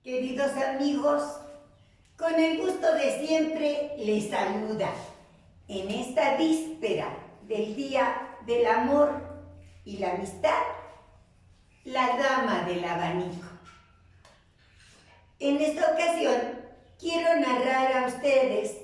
Queridos amigos, con el gusto de siempre les saluda en esta víspera del Día del Amor y la Amistad, la Dama del Abanico. En esta ocasión quiero narrar a ustedes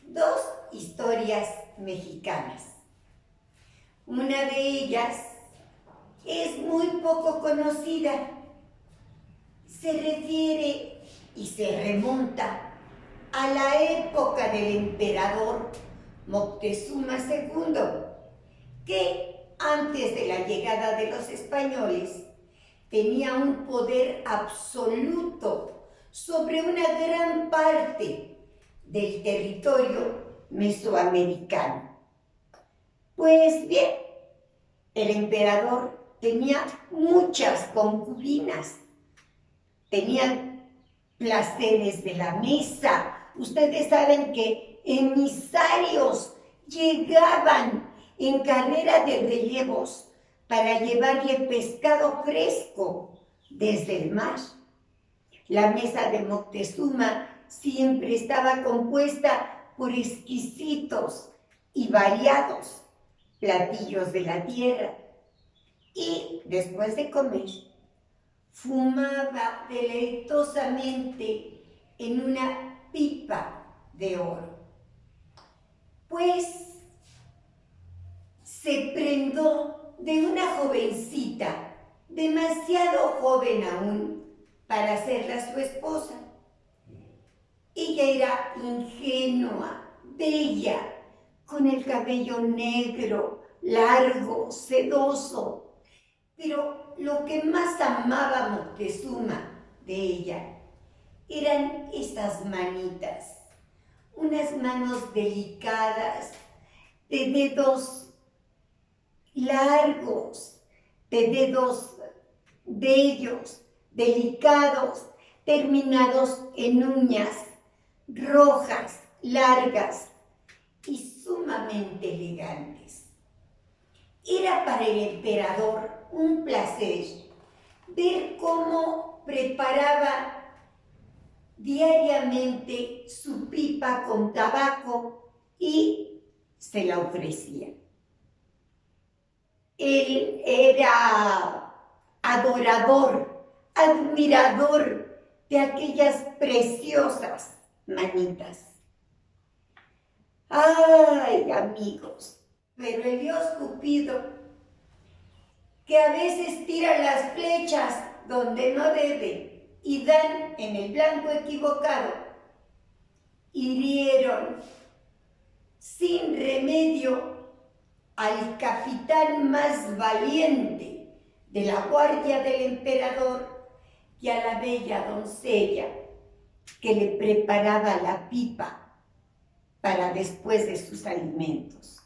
dos historias mexicanas. Una de ellas es muy poco conocida. Se refiere y se remonta a la época del emperador Moctezuma II, que antes de la llegada de los españoles tenía un poder absoluto sobre una gran parte del territorio mesoamericano. Pues bien, el emperador tenía muchas concubinas. Tenían placeres de la mesa. Ustedes saben que emisarios llegaban en carrera de relevos para llevarle pescado fresco desde el mar. La mesa de Moctezuma siempre estaba compuesta por exquisitos y variados platillos de la tierra. Y después de comer, fumaba deleitosamente en una pipa de oro. Pues se prendó de una jovencita, demasiado joven aún para hacerla su esposa. Ella era ingenua, bella, con el cabello negro, largo, sedoso. Pero lo que más amaba Moctezuma de ella eran estas manitas, unas manos delicadas, de dedos largos, de dedos bellos, delicados, terminados en uñas rojas, largas y sumamente elegantes. Era para el emperador un placer ver cómo preparaba diariamente su pipa con tabaco y se la ofrecía. Él era adorador, admirador de aquellas preciosas manitas. ¡Ay, amigos! Pero el dios Cupido, que a veces tira las flechas donde no debe y dan en el blanco equivocado, hirieron sin remedio al capitán más valiente de la guardia del emperador y a la bella doncella que le preparaba la pipa para después de sus alimentos.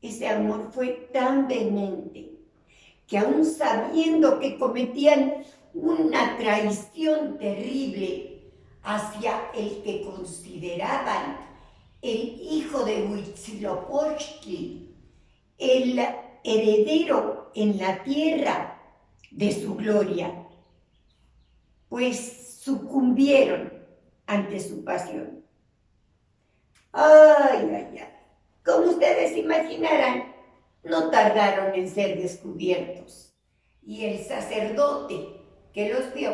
Ese amor fue tan vehemente que aún sabiendo que cometían una traición terrible hacia el que consideraban el hijo de Huitzilopochtli, el heredero en la tierra de su gloria, pues sucumbieron ante su pasión. ¡Ay, ay, ay! Como ustedes imaginarán, no tardaron en ser descubiertos, y el sacerdote que los vio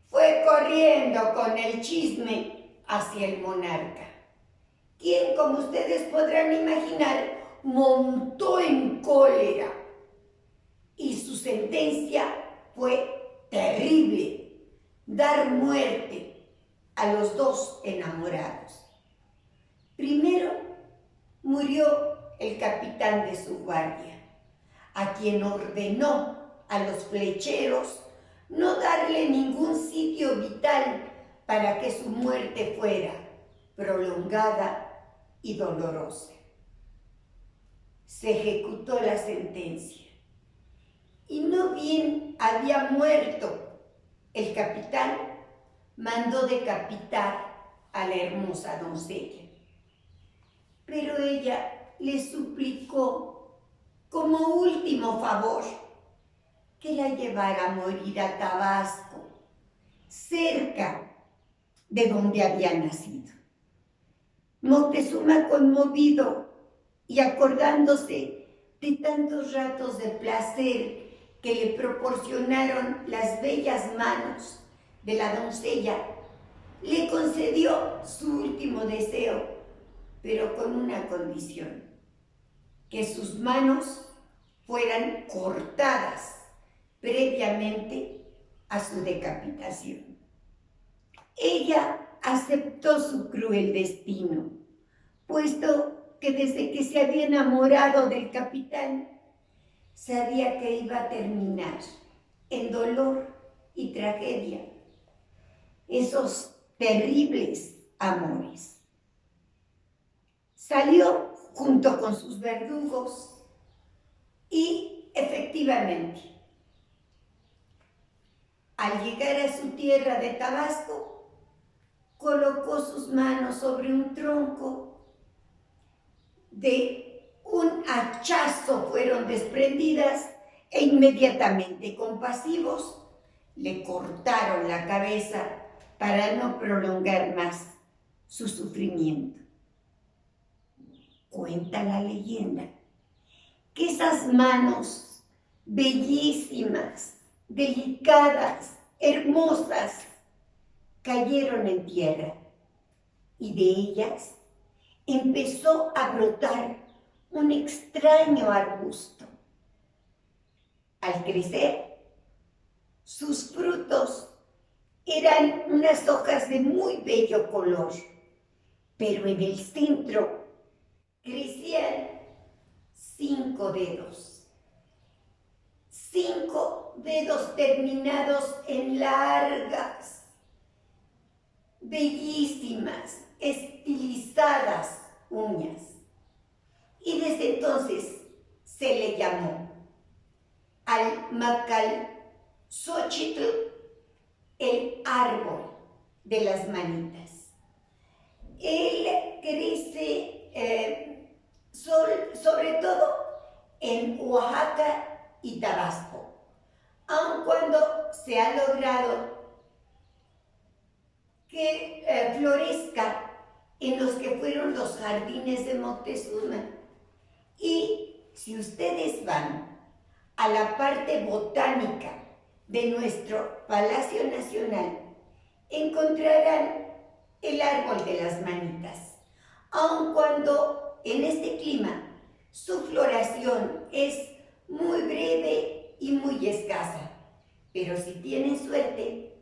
fue corriendo con el chisme hacia el monarca, quien, como ustedes podrán imaginar, montó en cólera, y su sentencia fue terrible: dar muerte a los dos enamorados. Primero murió el capitán de su guardia, a quien ordenó a los flecheros no darle ningún sitio vital para que su muerte fuera prolongada y dolorosa. Se ejecutó la sentencia, y no bien había muerto el capitán, mandó decapitar a la hermosa doncella. Pero ella le suplicó como último favor que la llevara a morir a Tabasco, cerca de donde había nacido. Moctezuma, conmovido y acordándose de tantos ratos de placer que le proporcionaron las bellas manos de la doncella, le concedió su último deseo, pero con una condición: que sus manos fueran cortadas previamente a su decapitación. Ella aceptó su cruel destino, puesto que desde que se había enamorado del capitán, sabía que iba a terminar en dolor y tragedia esos terribles amores. Salió junto con sus verdugos y efectivamente, al llegar a su tierra de Tabasco, colocó sus manos sobre un tronco. De un hachazo fueron desprendidas e inmediatamente, compasivos, le cortaron la cabeza para no prolongar más su sufrimiento. Cuenta la leyenda que esas manos bellísimas, delicadas, hermosas, cayeron en tierra y de ellas empezó a brotar un extraño arbusto. Al crecer, sus frutos eran unas hojas de muy bello color, pero en el centro crecían 5 dedos. 5 dedos terminados en largas, bellísimas, estilizadas uñas. Y desde entonces se le llamó al Macalxóchitl el árbol de las manitas. Él crece sobre todo en Oaxaca y Tabasco, aun cuando se ha logrado que florezca en los que fueron los jardines de Moctezuma. Y si ustedes van a la parte botánica de nuestro Palacio Nacional, encontrarán el árbol de las manitas, aun cuando en este clima su floración es muy breve y muy escasa. Pero si tienen suerte,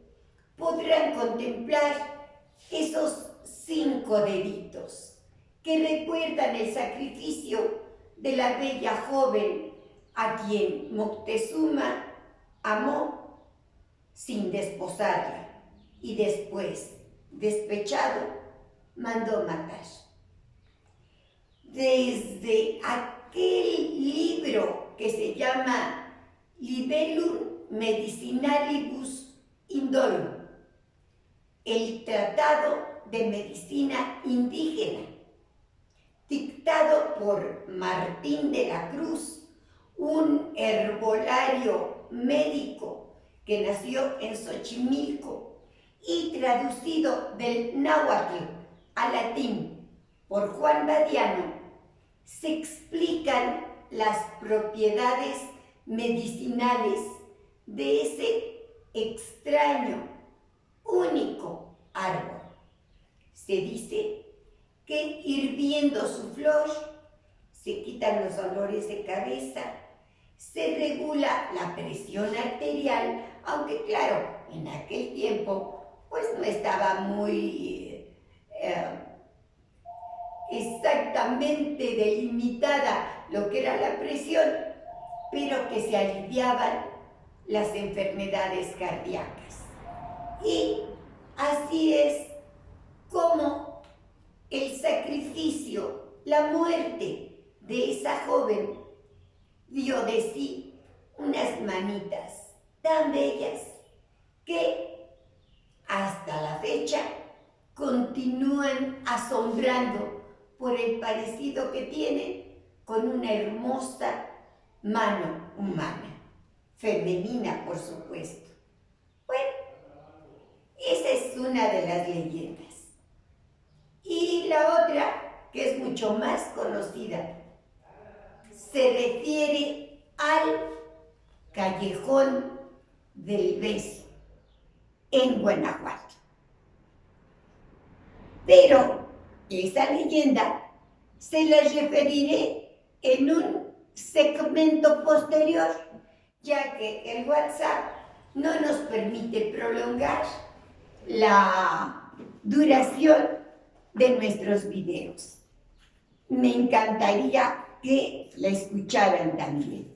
podrán contemplar esos 5 deditos que recuerdan el sacrificio de la bella joven a quien Moctezuma amó sin desposarla y después, despechado, mandó matar. Desde aquel libro que se llama Libellum Medicinalibus Indorum, el Tratado de Medicina Indígena, dictado por Martín de la Cruz, un herbolario médico que nació en Xochimilco y traducido del náhuatl al latín por Juan Badiano, se explican las propiedades medicinales de ese extraño, único árbol. Se dice que hirviendo su flor se quitan los dolores de cabeza, se regula la presión arterial, aunque claro, en aquel tiempo pues no estaba muy exactamente delimitada lo que era la presión, pero que se aliviaban las enfermedades cardíacas. Y así es como el sacrificio, la muerte de esa joven dio de sí unas manitas tan bellas que hasta la fecha continúan asombrando por el parecido que tienen con una hermosa mano humana, femenina por supuesto. Bueno, una de las leyendas. Y la otra, que es mucho más conocida, se refiere al Callejón del Beso en Guanajuato. Pero esa leyenda se la referiré en un segmento posterior, ya que el WhatsApp no nos permite prolongar la duración de nuestros videos. Me encantaría que la escucharan también.